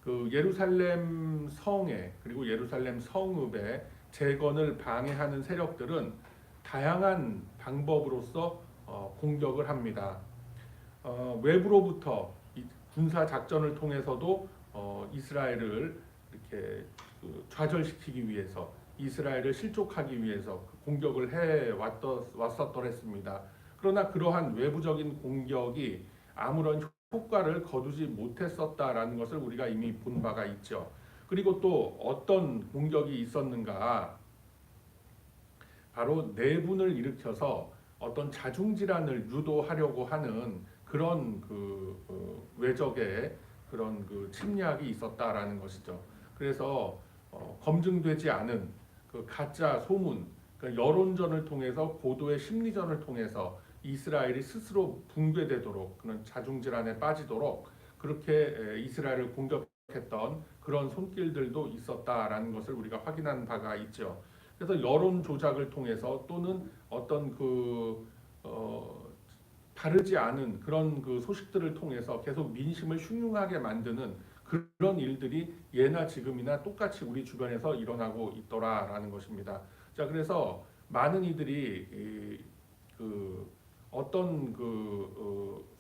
그 예루살렘 성에 그리고 예루살렘 성읍의 재건을 방해하는 세력들은 다양한 방법으로서 공격을 합니다. 외부로부터 군사 작전을 통해서도 이스라엘을 이렇게 좌절시키기 위해서 이스라엘을 실족하기 위해서 공격을 해 왔었더랬습니다. 그러나 그러한 외부적인 공격이 아무런 효과를 거두지 못했었다라는 것을 우리가 이미 본 바가 있죠. 그리고 또 어떤 공격이 있었는가? 바로 내분을 일으켜서 어떤 자중질환을 유도하려고 하는 그런 외적의 그런 침략이 있었다라는 것이죠. 그래서 검증되지 않은 그 가짜 소문, 그러니까 여론전을 통해서 고도의 심리전을 통해서 이스라엘이 스스로 붕괴되도록 그런 자중질환에 빠지도록 그렇게 이스라엘을 공격했던 그런 손길들도 있었다라는 것을 우리가 확인한 바가 있죠. 그래서 여론 조작을 통해서 또는 어떤 바르지 않은 그런 소식들을 통해서 계속 민심을 흉흉하게 만드는 그런 일들이 예나 지금이나 똑같이 우리 주변에서 일어나고 있더라라는 것입니다. 자, 그래서 많은 이들이 어떤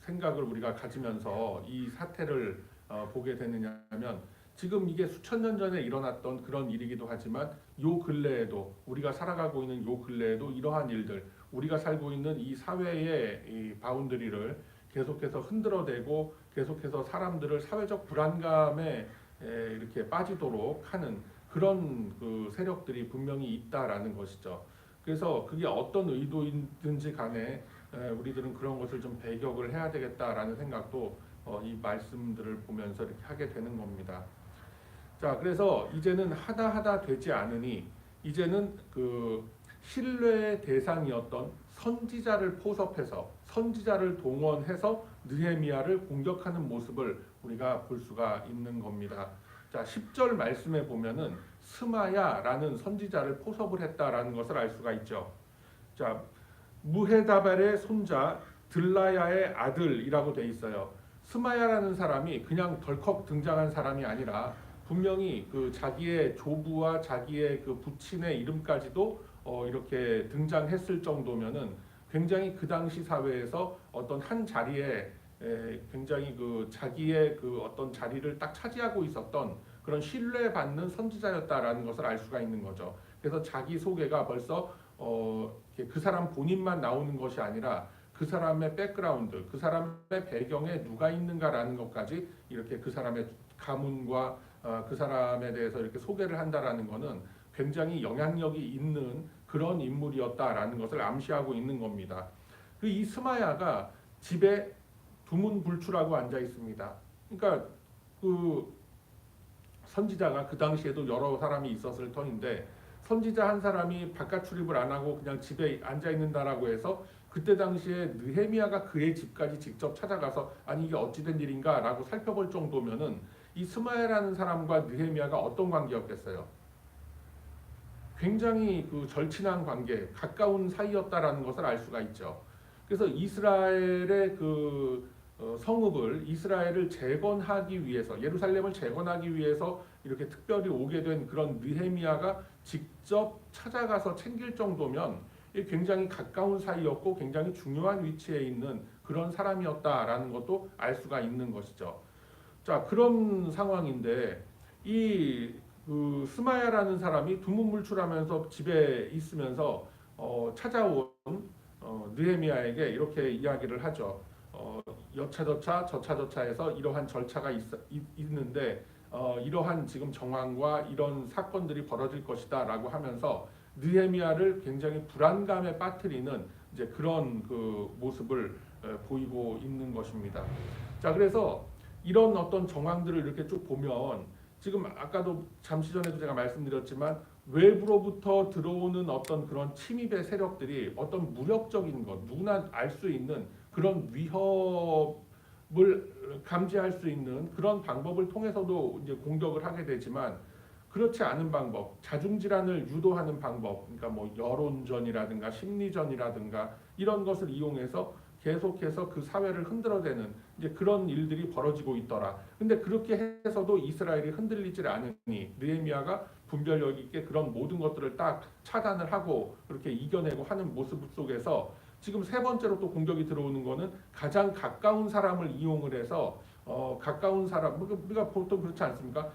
생각을 우리가 가지면서 이 사태를 보게 되느냐면 지금 이게 수천 년 전에 일어났던 그런 일이기도 하지만 요 근래에도 우리가 살아가고 있는 요 근래에도 이러한 일들 우리가 살고 있는 이 사회의 이 바운더리를 계속해서 흔들어대고 계속해서 사람들을 사회적 불안감에 이렇게 빠지도록 하는 그런 세력들이 분명히 있다라는 것이죠. 그래서 그게 어떤 의도이든지 간에 우리들은 그런 것을 좀 배격을 해야 되겠다라는 생각도 이 말씀들을 보면서 이렇게 하게 되는 겁니다. 자, 그래서 이제는 하다 되지 않으니 이제는 신뢰의 대상이었던 선지자를 포섭해서 선지자를 동원해서 느헤미야를 공격하는 모습을 우리가 볼 수가 있는 겁니다. 자, 10절 말씀에 보면은 스마야라는 선지자를 포섭을 했다라는 것을 알 수가 있죠. 자, 무헤다발의 손자 들라야의 아들이라고 돼 있어요. 스마야라는 사람이 그냥 덜컥 등장한 사람이 아니라 분명히 자기의 조부와 자기의 부친의 이름까지도 이렇게 등장했을 정도면은 굉장히 그 당시 사회에서 어떤 한 자리에 굉장히 자기의 어떤 자리를 딱 차지하고 있었던 그런 신뢰받는 선지자였다라는 것을 알 수가 있는 거죠. 그래서 자기 소개가 벌써 그 사람 본인만 나오는 것이 아니라 그 사람의 백그라운드, 그 사람의 배경에 누가 있는가라는 것까지 이렇게 그 사람의 가문과 그 사람에 대해서 이렇게 소개를 한다라는 것은 굉장히 영향력이 있는 그런 인물이었다라는 것을 암시하고 있는 겁니다. 이 스마야가 집에 두문불출하고 앉아 있습니다. 그러니까 선지자가 그 당시에도 여러 사람이 있었을 터인데 선지자 한 사람이 바깥 출입을 안 하고 그냥 집에 앉아 있는다라고 해서 그때 당시에 느헤미야가 그의 집까지 직접 찾아가서 아니 이게 어찌된 일인가라고 살펴볼 정도면은 이 스마야라는 사람과 느헤미야가 어떤 관계였겠어요? 굉장히 절친한 관계, 가까운 사이였다라는 것을 알 수가 있죠. 그래서 이스라엘의 성읍을 이스라엘을 재건하기 위해서 예루살렘을 재건하기 위해서 이렇게 특별히 오게 된 그런 느헤미야가 직접 찾아가서 챙길 정도면 굉장히 가까운 사이였고 굉장히 중요한 위치에 있는 그런 사람이었다라는 것도 알 수가 있는 것이죠. 자, 그런 상황인데 이 스마야라는 사람이 두문불출하면서 집에 있으면서 찾아온 느헤미야에게 이렇게 이야기를 하죠. 여차저차 저차저차해서 이러한 절차가 있는데 이러한 지금 정황과 이런 사건들이 벌어질 것이다라고 하면서 느헤미야를 굉장히 불안감에 빠뜨리는 이제 그런 모습을 보이고 있는 것입니다. 자, 그래서 이런 어떤 정황들을 이렇게 쭉 보면 지금 아까도 잠시 전에도 제가 말씀드렸지만 외부로부터 들어오는 어떤 그런 침입의 세력들이 어떤 무력적인 것, 누구나 알 수 있는 그런 위협을 감지할 수 있는 그런 방법을 통해서도 이제 공격을 하게 되지만 그렇지 않은 방법, 자중질환을 유도하는 방법, 그러니까 뭐 여론전이라든가 심리전이라든가 이런 것을 이용해서 계속해서 그 사회를 흔들어대는 이제 그런 일들이 벌어지고 있더라. 근데 그렇게 해서도 이스라엘이 흔들리질 않으니 느헤미야가 분별력 있게 그런 모든 것들을 딱 차단을 하고 그렇게 이겨내고 하는 모습 속에서 지금 세 번째로 또 공격이 들어오는 거는 가장 가까운 사람을 이용을 해서 가까운 사람, 우리가 보통 그렇지 않습니까?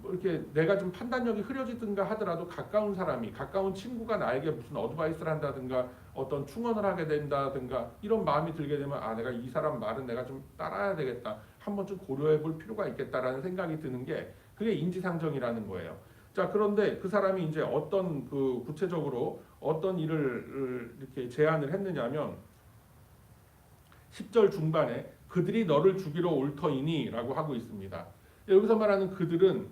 뭐 이렇게 내가 좀 판단력이 흐려지든가 하더라도 가까운 사람이, 가까운 친구가 나에게 무슨 어드바이스를 한다든가 어떤 충언을 하게 된다든가 이런 마음이 들게 되면 아, 내가 이 사람 말은 내가 좀 따라야 되겠다, 한번 좀 고려해 볼 필요가 있겠다라는 생각이 드는 게 그게 인지상정이라는 거예요. 자, 그런데 그 사람이 이제 어떤 그 구체적으로 어떤 일을 이렇게 제안을 했느냐면 10절 중반에 그들이 너를 죽이러 올 터이니 라고 하고 있습니다. 여기서 말하는 그들은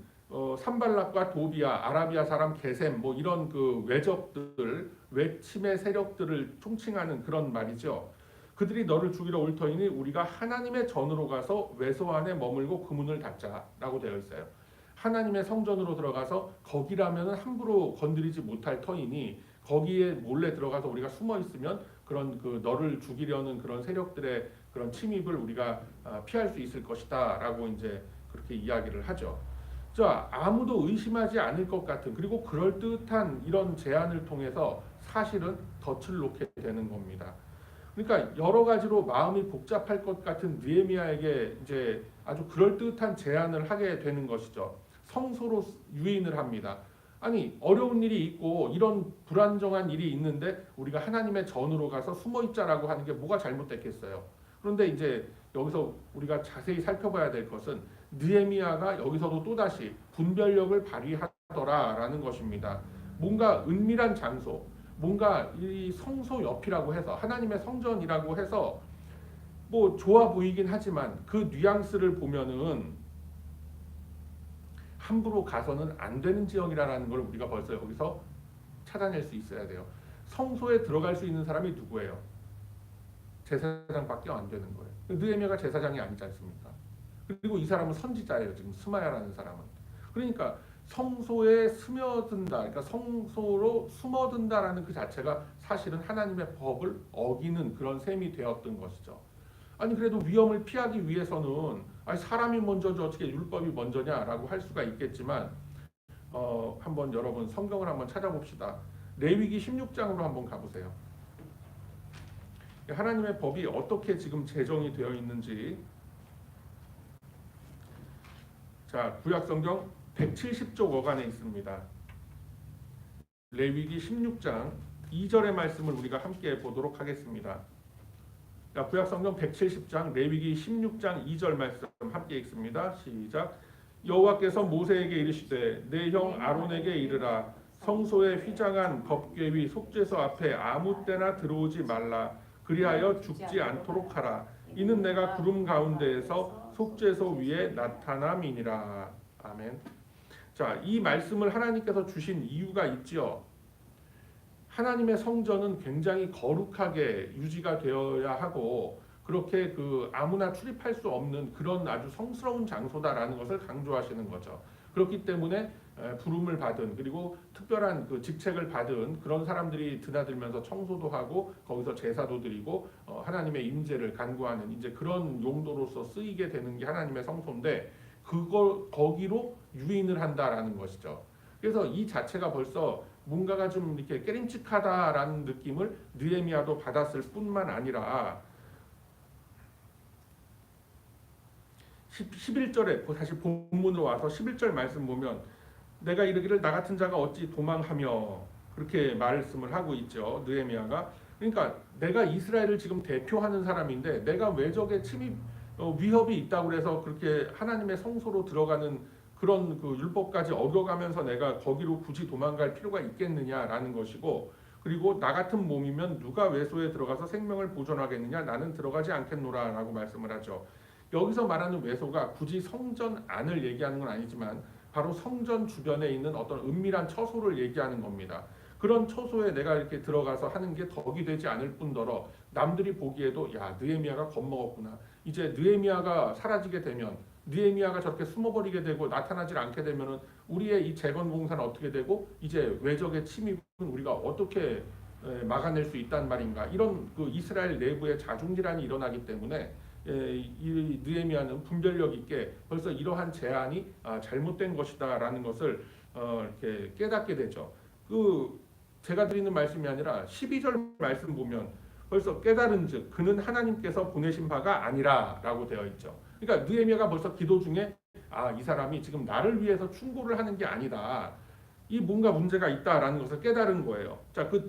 산발락과 도비아, 아라비아 사람 게셈 뭐 이런 그 외적들, 외침의 세력들을 총칭하는 그런 말이죠. 그들이 너를 죽이러 올 터이니 우리가 하나님의 전으로 가서 외소 안에 머물고 그 문을 닫자라고 되어 있어요. 하나님의 성전으로 들어가서 거기라면 함부로 건드리지 못할 터이니 거기에 몰래 들어가서 우리가 숨어 있으면 그런 그 너를 죽이려는 그런 세력들의 그런 침입을 우리가 피할 수 있을 것이다라고 이제 그렇게 이야기를 하죠. 자, 아무도 의심하지 않을 것 같은 그리고 그럴듯한 이런 제안을 통해서 사실은 덫을 놓게 되는 겁니다. 그러니까 여러 가지로 마음이 복잡할 것 같은 느헤미야에게 이제 아주 그럴듯한 제안을 하게 되는 것이죠. 성소로 유인을 합니다. 아니, 어려운 일이 있고 이런 불안정한 일이 있는데 우리가 하나님의 전으로 가서 숨어 있자라고 하는 게 뭐가 잘못됐겠어요. 그런데 이제 여기서 우리가 자세히 살펴봐야 될 것은 느헤미야가 여기서도 또다시 분별력을 발휘하더라라는 것입니다. 뭔가 은밀한 장소, 뭔가 이 성소 옆이라고 해서 하나님의 성전이라고 해서 뭐 좋아 보이긴 하지만 그 뉘앙스를 보면은 함부로 가서는 안 되는 지역이라는 걸 우리가 벌써 여기서 찾아낼 수 있어야 돼요. 성소에 들어갈 수 있는 사람이 누구예요? 제사장밖에 안 되는 거예요. 느헤미야가 제사장이 아니지 않습니까? 그리고 이 사람은 선지자예요. 지금 스마야라는 사람은. 그러니까 성소에 스며든다, 그러니까 성소로 숨어든다라는 그 자체가 사실은 하나님의 법을 어기는 그런 셈이 되었던 것이죠. 아니 그래도 위험을 피하기 위해서는 아니 사람이 먼저지 어떻게 율법이 먼저냐라고 할 수가 있겠지만 한번 여러분 성경을 한번 찾아봅시다. 레위기 16장으로 한번 가보세요. 하나님의 법이 어떻게 지금 제정이 되어 있는지. 자, 구약성경 170쪽 어간에 있습니다. 레위기 16장 2절의 말씀을 우리가 함께 보도록 하겠습니다. 자, 구약성경 170장 레위기 16장 2절 말씀 함께 읽습니다. 시작. 여호와께서 모세에게 이르시되 내 형 아론에게 이르라 성소에 휘장한 법궤 속죄소 앞에 아무 때나 들어오지 말라 그리하여 죽지 않도록 하라. 이는 내가 구름 가운데에서 속죄소 위에 나타남이니라. 아멘. 자, 이 말씀을 하나님께서 주신 이유가 있지요. 하나님의 성전은 굉장히 거룩하게 유지가 되어야 하고 그렇게 그 아무나 출입할 수 없는 그런 아주 성스러운 장소다라는 것을 강조하시는 거죠. 그렇기 때문에 부름을 받은 그리고 특별한 그 직책을 받은 그런 사람들이 드나들면서 청소도 하고 거기서 제사도 드리고 하나님의 임재를 간구하는 이제 그런 용도로서 쓰이게 되는 게 하나님의 성소인데 그걸 거기로 유인을 한다라는 것이죠. 그래서 이 자체가 벌써 뭔가가 좀 이렇게 깨림칙하다라는 느낌을 느헤미야도 받았을 뿐만 아니라 11절에 다시 본문으로 와서 11절 말씀 보면 내가 이르기를 나 같은 자가 어찌 도망하며 그렇게 말씀을 하고 있죠. 느헤미야가. 그러니까 내가 이스라엘을 지금 대표하는 사람인데 내가 외적의 침입 위협이 있다고 해서 그렇게 하나님의 성소로 들어가는 그런 그 율법까지 어겨가면서 내가 거기로 굳이 도망갈 필요가 있겠느냐라는 것이고 그리고 나 같은 몸이면 누가 외소에 들어가서 생명을 보존하겠느냐 나는 들어가지 않겠노라라고 말씀을 하죠. 여기서 말하는 외소가 굳이 성전 안을 얘기하는 건 아니지만 바로 성전 주변에 있는 어떤 은밀한 처소를 얘기하는 겁니다. 그런 처소에 내가 이렇게 들어가서 하는 게 덕이 되지 않을 뿐더러 남들이 보기에도 야 느헤미야가 겁먹었구나. 이제 느헤미야가 사라지게 되면 느헤미야가 저렇게 숨어버리게 되고 나타나질 않게 되면은 우리의 이 재건 공사는 어떻게 되고 이제 외적의 침입은 우리가 어떻게 막아낼 수 있단 말인가. 이런 그 이스라엘 내부의 자중질환이 일어나기 때문에 이 느헤미야는 분별력 있게 벌써 이러한 제안이 잘못된 것이다라는 것을 이렇게 깨닫게 되죠. 제가 드리는 말씀이 아니라 12절 말씀 보면 벌써 깨달은즉 그는 하나님께서 보내신 바가 아니라라고 되어 있죠. 그러니까 느헤미야가 벌써 기도 중에 이 사람이 지금 나를 위해서 충고를 하는 게 아니다. 이 뭔가 문제가 있다라는 것을 깨달은 거예요. 자, 그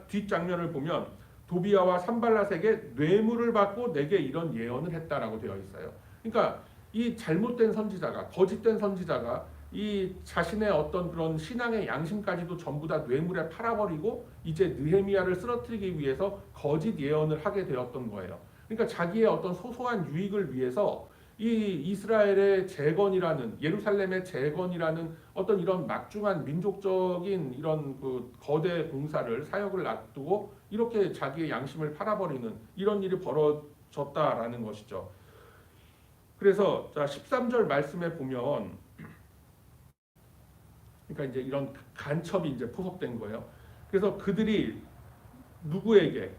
뒷장면을 보면 도비아와 산발랏에게 뇌물을 받고 내게 이런 예언을 했다라고 되어 있어요. 그러니까 이 잘못된 선지자가, 거짓된 선지자가 이 자신의 어떤 그런 신앙의 양심까지도 전부 다 뇌물에 팔아버리고 이제 느헤미야를 쓰러뜨리기 위해서 거짓 예언을 하게 되었던 거예요. 그러니까 자기의 어떤 소소한 유익을 위해서 이 이스라엘의 재건이라는, 예루살렘의 재건이라는 어떤 이런 막중한 민족적인 이런 그 거대 공사를, 사역을 놔두고 이렇게 자기의 양심을 팔아버리는 이런 일이 벌어졌다라는 것이죠. 그래서 자 13절 말씀에 보면, 그러니까 이제 이런 간첩이 이제 포섭된 거예요. 그래서 그들이 누구에게,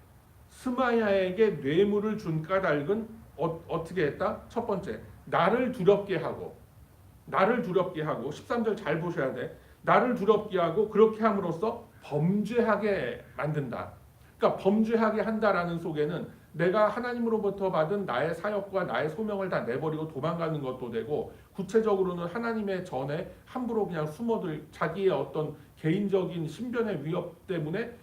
스마야에게 뇌물을 준 까닭은 어떻게 했다? 첫 번째, 나를 두렵게 하고 13절 잘 보셔야 돼. 나를 두렵게 하고 그렇게 함으로써 범죄하게 만든다. 그러니까 범죄하게 한다라는 속에는 내가 하나님으로부터 받은 나의 사역과 나의 소명을 다 내버리고 도망가는 것도 되고, 구체적으로는 하나님의 전에 함부로 그냥 숨어들, 자기의 어떤 개인적인 신변의 위협 때문에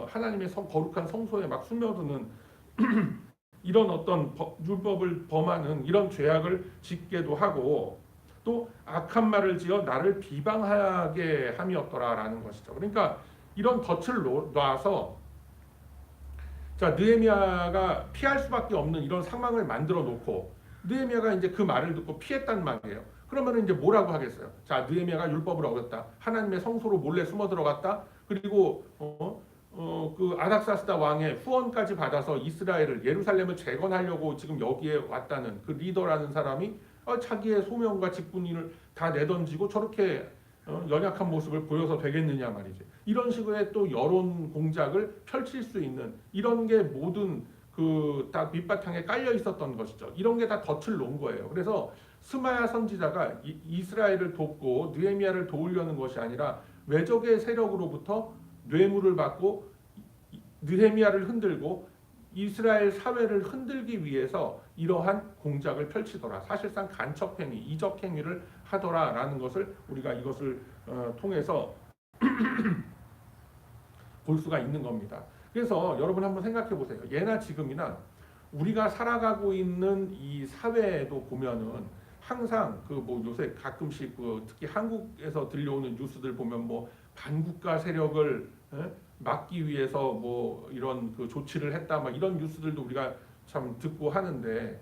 하나님의 거룩한 성소에 막 스며드는 이런 어떤 율법을 범하는 이런 죄악을 짓게도 하고, 또 악한 말을 지어 나를 비방하게 함이었더라라는 것이죠. 그러니까 이런 덫을 놔서 자 느헤미야가 피할 수밖에 없는 이런 상황을 만들어 놓고, 느헤미야가 이제 그 말을 듣고 피했단 말이에요. 그러면 이제 뭐라고 하겠어요? 자 느헤미야가 율법을 어겼다, 하나님의 성소로 몰래 숨어 들어갔다, 그리고 그 아닥사스다 왕의 후원까지 받아서 이스라엘을, 예루살렘을 재건하려고 지금 여기에 왔다는 그 리더라는 사람이 자기의 소명과 직분을 다 내던지고 저렇게 연약한 모습을 보여서 되겠느냐 말이지. 이런 식의 또 여론 공작을 펼칠 수 있는 이런 게 모든 그 다 밑바탕에 깔려 있었던 것이죠. 이런 게 다 덫을 놓은 거예요. 그래서 스마야 선지자가 이스라엘을 돕고 느헤미야를 도우려는 것이 아니라 외적의 세력으로부터 뇌물을 받고 느헤미야를 흔들고 이스라엘 사회를 흔들기 위해서 이러한 공작을 펼치더라. 사실상 간첩행위, 이적행위를 하더라라는 것을 우리가 이것을 통해서 볼 수가 있는 겁니다. 그래서 여러분 한번 생각해 보세요. 예나 지금이나 우리가 살아가고 있는 이 사회에도 보면은 항상 그 뭐 요새 가끔씩 특히 한국에서 들려오는 뉴스들 보면 뭐 반국가 세력을 막기 위해서 뭐 이런 그 조치를 했다, 막 이런 뉴스들도 우리가 참 듣고 하는데,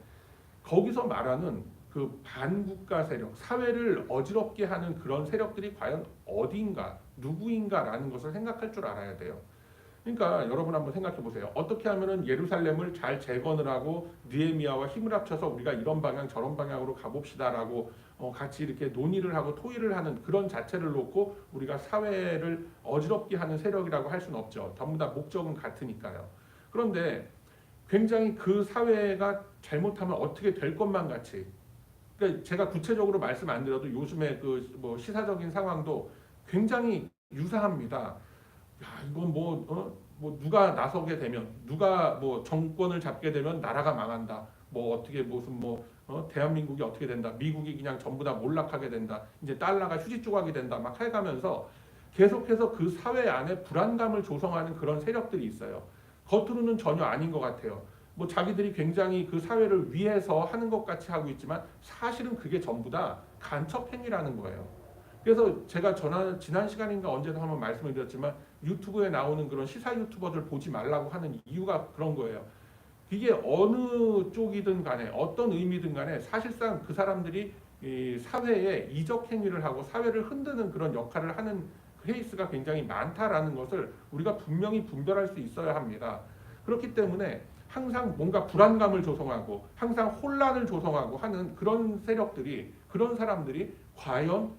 거기서 말하는 그 반국가 세력, 사회를 어지럽게 하는 그런 세력들이 과연 어디인가, 누구인가라는 것을 생각할 줄 알아야 돼요. 그러니까 여러분 한번 생각해 보세요. 어떻게 하면은 예루살렘을 잘 재건을 하고 느헤미야와 힘을 합쳐서 우리가 이런 방향 저런 방향으로 가봅시다라고 같이 이렇게 논의를 하고 토의를 하는 그런 자체를 놓고 우리가 사회를 어지럽게 하는 세력이라고 할 수는 없죠. 전부 다 목적은 같으니까요. 그런데 굉장히 그 사회가 잘못하면 어떻게 될 것만 같이, 그러니까 제가 구체적으로 말씀 안 드려도 요즘에 그 뭐 시사적인 상황도 굉장히 유사합니다. 야, 이건 뭐 누가 나서게 되면, 누가 뭐 정권을 잡게 되면 나라가 망한다. 뭐 어떻게 무슨 대한민국이 어떻게 된다. 미국이 그냥 전부 다 몰락하게 된다. 이제 달러가 휴지 조각이 된다. 막 해가면서 계속해서 그 사회 안에 불안감을 조성하는 그런 세력들이 있어요. 겉으로는 전혀 아닌 것 같아요. 뭐 자기들이 굉장히 그 사회를 위해서 하는 것 같이 하고 있지만 사실은 그게 전부 다 간첩 행위라는 거예요. 그래서 제가 지난 시간인가 언제도 한번 말씀을 드렸지만 유튜브에 나오는 그런 시사 유튜버들 보지 말라고 하는 이유가 그런 거예요. 이게 어느 쪽이든 간에 어떤 의미든 간에 사실상 그 사람들이 이 사회에 이적 행위를 하고 사회를 흔드는 그런 역할을 하는 케이스가 굉장히 많다라는 것을 우리가 분명히 분별할 수 있어야 합니다. 그렇기 때문에 항상 뭔가 불안감을 조성하고 항상 혼란을 조성하고 하는 그런 세력들이, 그런 사람들이 과연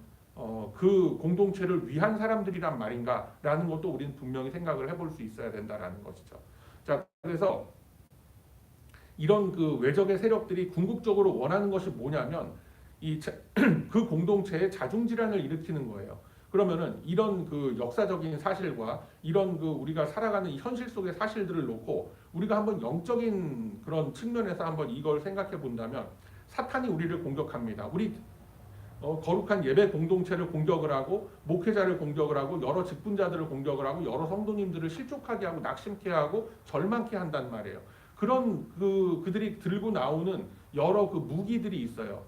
그 공동체를 위한 사람들이란 말인가라는 것도 우리는 분명히 생각을 해볼 수 있어야 된다라는 것이죠. 자, 그래서 이런 그 외적의 세력들이 궁극적으로 원하는 것이 뭐냐면 그 공동체에 자중질환을 일으키는 거예요. 그러면은 이런 그 역사적인 사실과 이런 그 우리가 살아가는 이 현실 속의 사실들을 놓고 우리가 한번 영적인 그런 측면에서 한번 이걸 생각해 본다면 사탄이 우리를 공격합니다. 우리 거룩한 예배 공동체를 공격을 하고 목회자를 공격을 하고 여러 직분자들을 공격을 하고 여러 성도님들을 실족하게 하고 낙심케 하고 절망케 한단 말이에요. 그런 그들이 들고 나오는 여러 그 무기들이 있어요.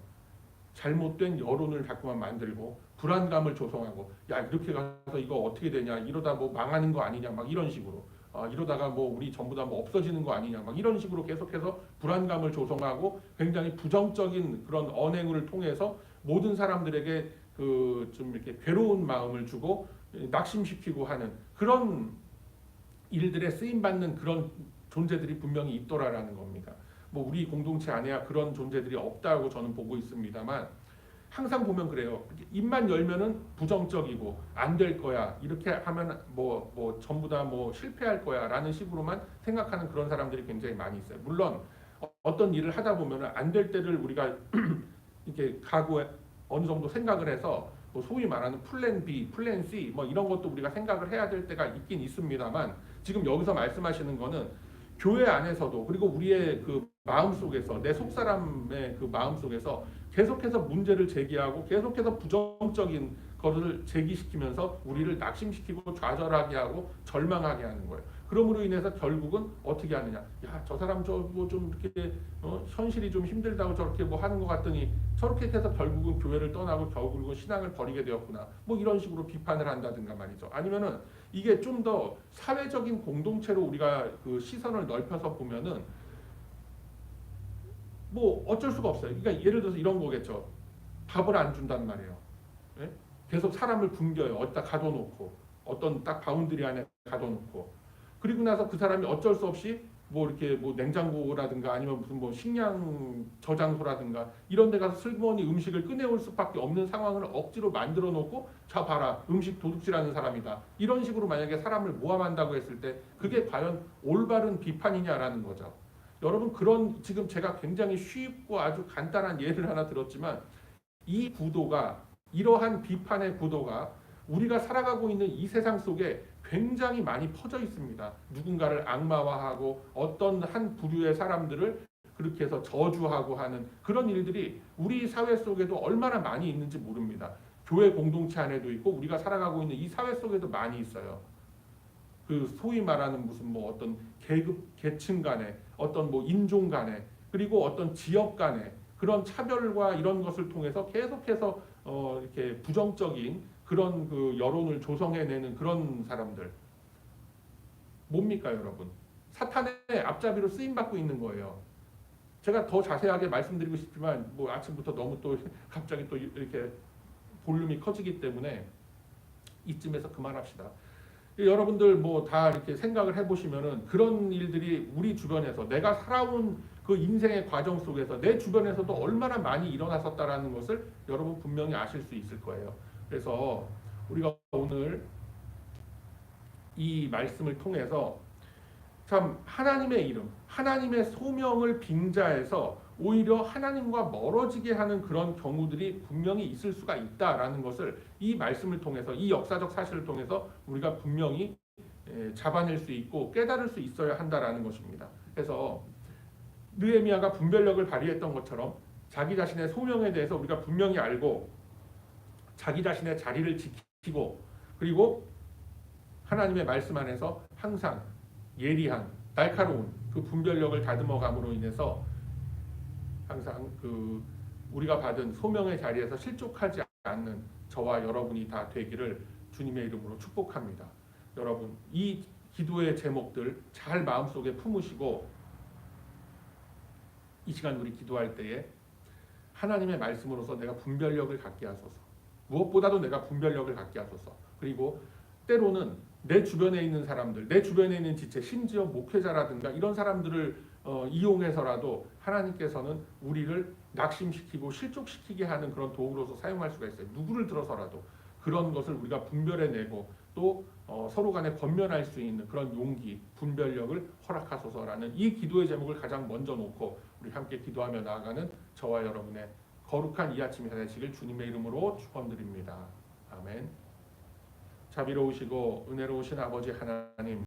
잘못된 여론을 자꾸만 만들고 불안감을 조성하고 야 이렇게 가서 이거 어떻게 되냐 이러다 뭐 망하는 거 아니냐 막 이런 식으로 이러다가 뭐 우리 전부 다 뭐 없어지는 거 아니냐 막 이런 식으로 계속해서 불안감을 조성하고 굉장히 부정적인 그런 언행을 통해서 모든 사람들에게 그 좀 이렇게 괴로운 마음을 주고 낙심시키고 하는 그런 일들에 쓰임 받는 그런 존재들이 분명히 있더라라는 겁니다. 뭐 우리 공동체 안에야 그런 존재들이 없다고 저는 보고 있습니다만 항상 보면 그래요. 입만 열면은 부정적이고 안 될 거야. 이렇게 하면 뭐 전부 다 뭐 실패할 거야라는 식으로만 생각하는 그런 사람들이 굉장히 많이 있어요. 물론 어떤 일을 하다 보면은 안 될 때를 우리가 이렇게 각오에 어느 정도 생각을 해서 뭐 소위 말하는 플랜 B, 플랜 C 뭐 이런 것도 우리가 생각을 해야 될 때가 있긴 있습니다만 지금 여기서 말씀하시는 거는 교회 안에서도 그리고 우리의 그 마음 속에서 내 속사람의 그 마음 속에서 계속해서 문제를 제기하고 계속해서 부정적인 것을 제기시키면서 우리를 낙심시키고 좌절하게 하고 절망하게 하는 거예요. 그러므로 인해서 결국은 어떻게 하느냐? 야, 저 사람 저거 좀 이렇게 현실이 좀 힘들다고 저렇게 뭐 하는 것 같더니 저렇게 해서 결국은 교회를 떠나고 결국은 신앙을 버리게 되었구나. 뭐 이런 식으로 비판을 한다든가 말이죠. 아니면은 이게 좀 더 사회적인 공동체로 우리가 그 시선을 넓혀서 보면은 뭐 어쩔 수가 없어요. 그러니까 예를 들어서 이런 거겠죠. 밥을 안 준단 말이에요. 예? 계속 사람을 굶겨요. 어디다 가둬놓고 어떤 딱 바운드리 안에 가둬놓고 그리고 나서 그 사람이 어쩔 수 없이 뭐 이렇게 뭐 냉장고라든가 아니면 무슨 뭐 식량 저장소라든가 이런 데 가서 슬그머니 음식을 꺼내올 수밖에 없는 상황을 억지로 만들어 놓고 자 봐라 음식 도둑질하는 사람이다 이런 식으로 만약에 사람을 모함한다고 했을 때 그게 과연 올바른 비판이냐라는 거죠. 여러분 그런 지금 제가 굉장히 쉽고 아주 간단한 예를 하나 들었지만 이 구도가 이러한 비판의 구도가 우리가 살아가고 있는 이 세상 속에 굉장히 많이 퍼져 있습니다. 누군가를 악마화하고 어떤 한 부류의 사람들을 그렇게 해서 저주하고 하는 그런 일들이 우리 사회 속에도 얼마나 많이 있는지 모릅니다. 교회 공동체 안에도 있고 우리가 살아가고 있는 이 사회 속에도 많이 있어요. 그 소위 말하는 무슨 뭐 어떤 계층 간에 어떤 뭐 인종 간에 그리고 어떤 지역 간에 그런 차별과 이런 것을 통해서 계속해서 이렇게 부정적인 그런 그 여론을 조성해내는 그런 사람들 뭡니까 여러분? 사탄의 앞잡이로 쓰임 받고 있는 거예요. 제가 더 자세하게 말씀드리고 싶지만 뭐 아침부터 너무 또 갑자기 또 이렇게 볼륨이 커지기 때문에 이쯤에서 그만합시다. 여러분들 뭐 다 이렇게 생각을 해보시면은 그런 일들이 우리 주변에서 내가 살아온 그 인생의 과정 속에서 내 주변에서도 얼마나 많이 일어났었다라는 것을 여러분 분명히 아실 수 있을 거예요. 그래서 우리가 오늘 이 말씀을 통해서 참 하나님의 이름, 하나님의 소명을 빙자해서 오히려 하나님과 멀어지게 하는 그런 경우들이 분명히 있을 수가 있다라는 것을 이 말씀을 통해서 이 역사적 사실을 통해서 우리가 분명히 잡아낼 수 있고 깨달을 수 있어야 한다라는 것입니다. 그래서 느헤미야가 분별력을 발휘했던 것처럼 자기 자신의 소명에 대해서 우리가 분명히 알고 자기 자신의 자리를 지키고 그리고 하나님의 말씀 안에서 항상 예리한 날카로운 그 분별력을 다듬어감으로 인해서 항상 그 우리가 받은 소명의 자리에서 실족하지 않는 저와 여러분이 다 되기를 주님의 이름으로 축복합니다. 여러분 이 기도의 제목들 잘 마음속에 품으시고 이 시간 우리 기도할 때에 하나님의 말씀으로서 내가 분별력을 갖게 하소서. 무엇보다도 내가 분별력을 갖게 하소서. 그리고 때로는 내 주변에 있는 사람들, 내 주변에 있는 지체, 심지어 목회자라든가 이런 사람들을 이용해서라도 하나님께서는 우리를 낙심시키고 실족시키게 하는 그런 도구로서 사용할 수가 있어요. 누구를 들어서라도 그런 것을 우리가 분별해내고 또 서로 간에 권면할 수 있는 그런 용기, 분별력을 허락하소서라는 이 기도의 제목을 가장 먼저 놓고 우리 함께 기도하며 나아가는 저와 여러분의 거룩한 이 아침이 되시길 주님의 이름으로 축원드립니다. 아멘. 자비로우시고 은혜로우신 아버지 하나님,